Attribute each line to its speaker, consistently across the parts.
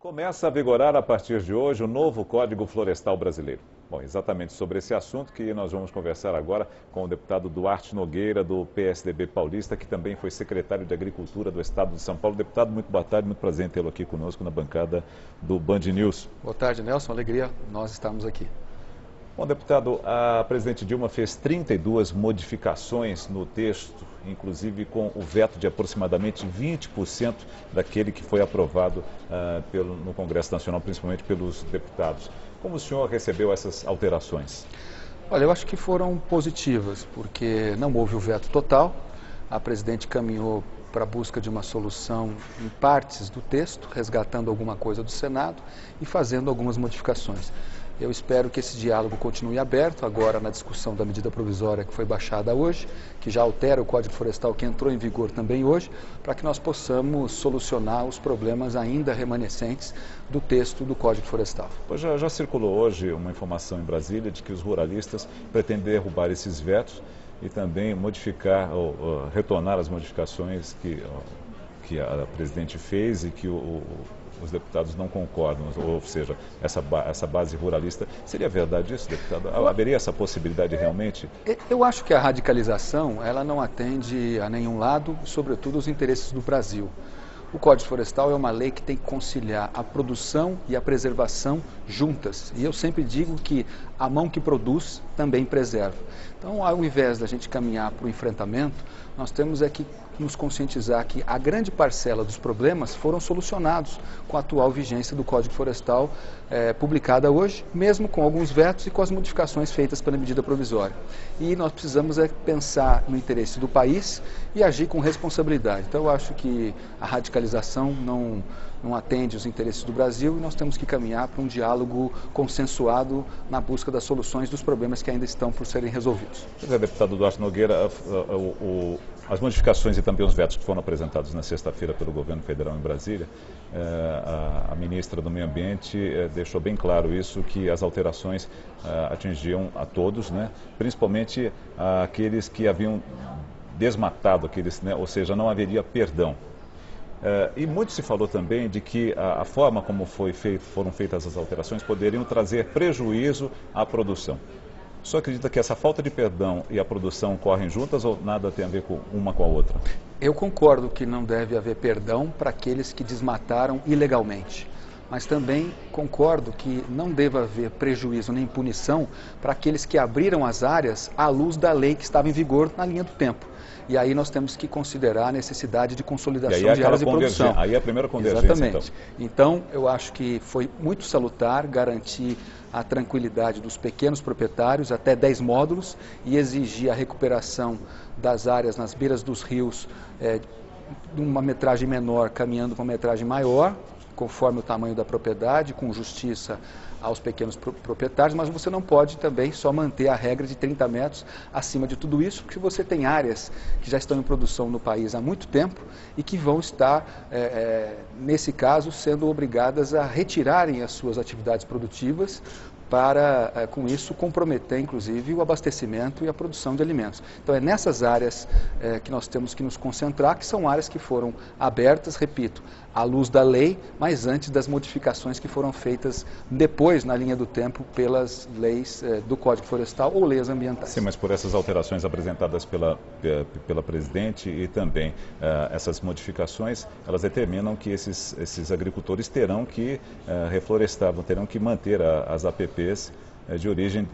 Speaker 1: Começa a vigorar a partir de hoje o novo Código Florestal Brasileiro. Bom, exatamente sobre esse assunto que nós vamos conversar agora com o deputado Duarte Nogueira, do PSDB paulista, que também foi secretário de Agricultura do Estado de São Paulo. Deputado, muito boa tarde, muito prazer em tê-lo aqui conosco na bancada do Band News.
Speaker 2: Boa tarde, Nelson. Alegria, nós estamos aqui.
Speaker 1: Bom, deputado, a presidente Dilma fez 32 modificações no texto, inclusive com o veto de aproximadamente 20% daquele que foi aprovado no Congresso Nacional, principalmente pelos deputados. Como o senhor recebeu essas alterações?
Speaker 2: Olha, eu acho que foram positivas, porque não houve o veto total. A presidente caminhou para a busca de uma solução em partes do texto, resgatando alguma coisa do Senado e fazendo algumas modificações. Eu espero que esse diálogo continue aberto, agora na discussão da medida provisória que foi baixada hoje, que já altera o Código Florestal, que entrou em vigor também hoje, para que nós possamos solucionar os problemas ainda remanescentes do texto do Código Florestal.
Speaker 1: Pois já circulou hoje uma informação em Brasília de que os ruralistas pretendem derrubar esses vetos e também modificar, ou retornar as modificações que a presidente fez e que os deputados não concordam, ou seja, essa base ruralista. Seria verdade isso, deputado? Haveria essa possibilidade realmente?
Speaker 2: Eu acho que a radicalização, ela não atende a nenhum lado, sobretudo os interesses do Brasil. O Código Florestal é uma lei que tem que conciliar a produção e a preservação juntas. E eu sempre digo que a mão que produz também preserva. Então, ao invés da gente caminhar para o enfrentamento, nós temos que nos conscientizar que a grande parcela dos problemas foram solucionados com a atual vigência do Código Florestal publicada hoje, mesmo com alguns vetos e com as modificações feitas pela medida provisória. E nós precisamos pensar no interesse do país e agir com responsabilidade. Então, eu acho que a radicalização não atende os interesses do Brasil e nós temos que caminhar para um diálogo consensuado na busca das soluções dos problemas que ainda estão por serem resolvidos.
Speaker 1: Pois é, deputado Duarte Nogueira, as modificações e também os vetos que foram apresentados na sexta-feira pelo governo federal em Brasília, a ministra do Meio Ambiente deixou bem claro isso, que as alterações atingiam a todos, né? Principalmente aqueles que haviam desmatado, ou seja, não haveria perdão. E muito se falou também de que a forma como foram feitas as alterações poderiam trazer prejuízo à produção. O senhor acredita que essa falta de perdão e a produção correm juntas ou nada tem a ver com uma com a outra?
Speaker 2: Eu concordo que não deve haver perdão para aqueles que desmataram ilegalmente. Mas também concordo que não deva haver prejuízo nem punição para aqueles que abriram as áreas à luz da lei que estava em vigor na linha do tempo. E aí nós temos que considerar a necessidade de consolidação de áreas de produção.
Speaker 1: Aí é a primeira convergência.
Speaker 2: Exatamente. Então, eu acho que foi muito salutar garantir a tranquilidade dos pequenos proprietários, até 10 módulos, e exigir a recuperação das áreas nas beiras dos rios de uma metragem menor, caminhando para uma metragem maior, conforme o tamanho da propriedade, com justiça aos pequenos proprietários, mas você não pode também só manter a regra de 30 metros acima de tudo isso, porque você tem áreas que já estão em produção no país há muito tempo e que vão estar, nesse caso, sendo obrigadas a retirarem as suas atividades produtivas para, com isso, comprometer, inclusive, o abastecimento e a produção de alimentos. Então, é nessas áreas que nós temos que nos concentrar, que são áreas que foram abertas, repito, à luz da lei, mas antes das modificações que foram feitas depois, na linha do tempo, pelas leis do Código Florestal ou leis ambientais.
Speaker 1: Sim, mas por essas alterações apresentadas pela presidente e também essas modificações, elas determinam que esses agricultores terão que reflorestar, terão que manter as APPs de origem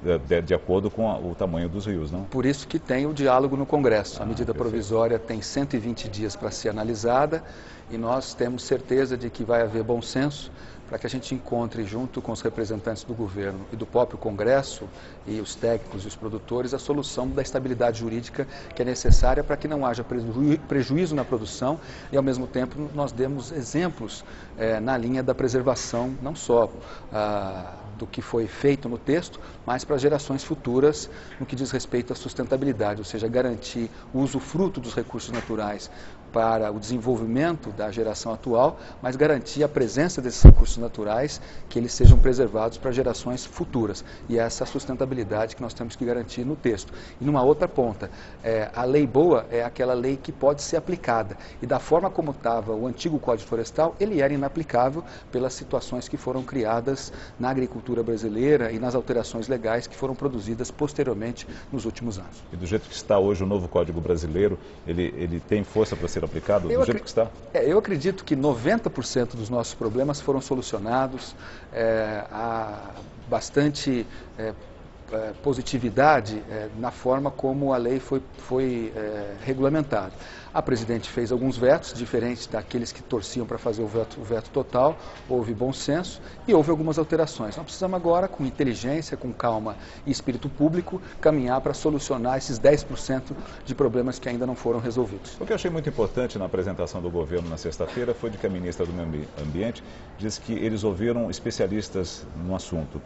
Speaker 1: de acordo com o tamanho dos rios, não?
Speaker 2: Por isso que tem o diálogo no Congresso. A medida provisória tem 120 dias para ser analisada e nós temos certeza de que vai haver bom senso para que a gente encontre, junto com os representantes do governo e do próprio Congresso e os técnicos e os produtores, a solução da estabilidade jurídica que é necessária para que não haja prejuízo na produção e, ao mesmo tempo, nós demos exemplos na linha da preservação, não só do que foi feito no texto, mas para gerações futuras no que diz respeito à sustentabilidade, ou seja, garantir o usufruto dos recursos naturais para o desenvolvimento da geração atual, mas garantir a presença desses recursos naturais, que eles sejam preservados para gerações futuras. E essa é a sustentabilidade que nós temos que garantir no texto. E numa outra ponta, a lei boa é aquela lei que pode ser aplicada. E da forma como estava o antigo Código Florestal, ele era inaplicável pelas situações que foram criadas na agricultura brasileira e nas alterações legais que foram produzidas posteriormente nos últimos anos.
Speaker 1: E do jeito que está hoje o novo Código Brasileiro, ele tem força para ser aplicado do jeito que está?
Speaker 2: Eu acredito que 90% dos nossos problemas foram solucionados, há bastante positividade na forma como a lei foi regulamentada. A presidente fez alguns vetos, diferentes daqueles que torciam para fazer o veto total, houve bom senso e houve algumas alterações. Nós precisamos agora, com inteligência, com calma e espírito público, caminhar para solucionar esses 10% de problemas que ainda não foram resolvidos.
Speaker 1: O que eu achei muito importante na apresentação do governo na sexta-feira foi de que a ministra do Meio Ambiente disse que eles ouviram especialistas no assunto,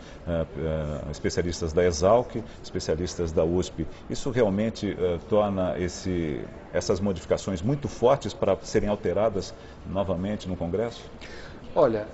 Speaker 1: especialistas da Exalc, especialistas da USP. Isso realmente torna essas modificações muito fortes para serem alteradas novamente no Congresso?
Speaker 2: Olha,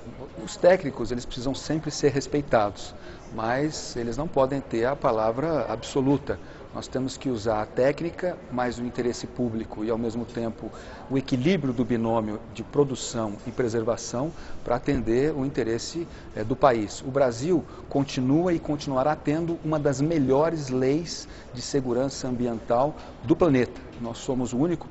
Speaker 2: os técnicos eles precisam sempre ser respeitados, mas eles não podem ter a palavra absoluta. Nós temos que usar a técnica, mais o interesse público e, ao mesmo tempo, o equilíbrio do binômio de produção e preservação para atender o interesse do país. O Brasil continua e continuará tendo uma das melhores leis de segurança ambiental do planeta. Nós somos o único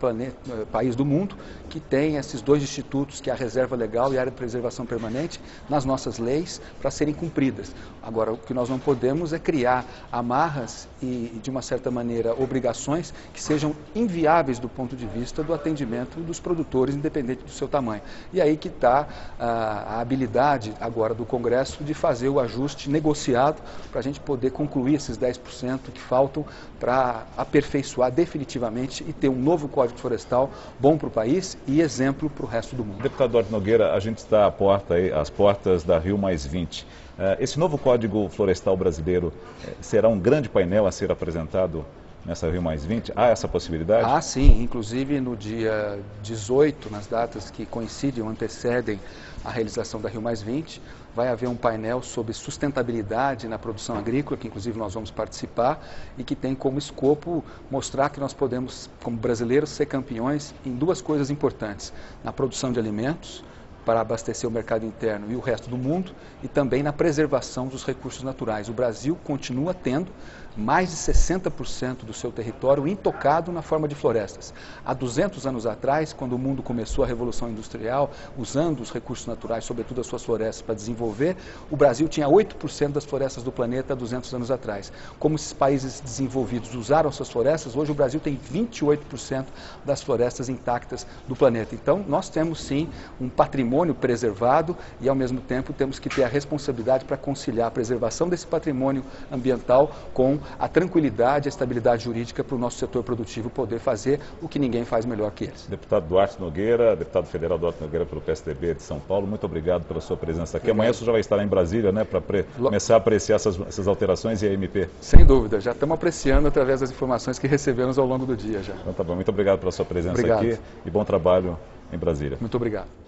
Speaker 2: país do mundo que tem esses dois institutos, que é a Reserva Legal e a Área de Preservação Permanente, nas nossas leis para serem cumpridas. Agora, o que nós não podemos é criar amarras e, de uma certa maneira, obrigações que sejam inviáveis do ponto de vista do atendimento dos produtores, independente do seu tamanho. E aí que está a habilidade agora do Congresso de fazer o ajuste negociado para a gente poder concluir esses 10% que faltam para aperfeiçoar definitivamente e ter um novo Código Florestal bom para o país e exemplo para o resto do mundo.
Speaker 1: Deputado Duarte Nogueira, a gente está às portas da Rio+20. Esse novo Código Florestal brasileiro será um grande painel a ser apresentado nessa Rio+20? Há essa possibilidade?
Speaker 2: Ah, sim. Inclusive no dia 18, nas datas que coincidem ou antecedem a realização da Rio+20, vai haver um painel sobre sustentabilidade na produção agrícola, que inclusive nós vamos participar, e que tem como escopo mostrar que nós podemos, como brasileiros, ser campeões em duas coisas importantes: na produção de alimentos, para abastecer o mercado interno e o resto do mundo, e também na preservação dos recursos naturais. O Brasil continua tendo mais de 60% do seu território intocado na forma de florestas. Há 200 anos atrás, quando o mundo começou a Revolução Industrial, usando os recursos naturais, sobretudo as suas florestas, para desenvolver, o Brasil tinha 8% das florestas do planeta há 200 anos atrás. Como esses países desenvolvidos usaram suas florestas, hoje o Brasil tem 28% das florestas intactas do planeta. Então, nós temos sim um patrimônio preservado e, ao mesmo tempo, temos que ter a responsabilidade para conciliar a preservação desse patrimônio ambiental com a tranquilidade e a estabilidade jurídica para o nosso setor produtivo poder fazer o que ninguém faz melhor que eles.
Speaker 1: Deputado Duarte Nogueira, deputado federal Duarte Nogueira pelo PSDB de São Paulo, muito obrigado pela sua presença aqui. Amanhã você já vai estar lá em Brasília, né, para começar a apreciar essas alterações e a MP.
Speaker 2: Sem dúvida, já estamos apreciando através das informações que recebemos ao longo do dia já.
Speaker 1: Então tá bom, muito obrigado pela sua presença aqui e bom trabalho em Brasília.
Speaker 2: Muito obrigado.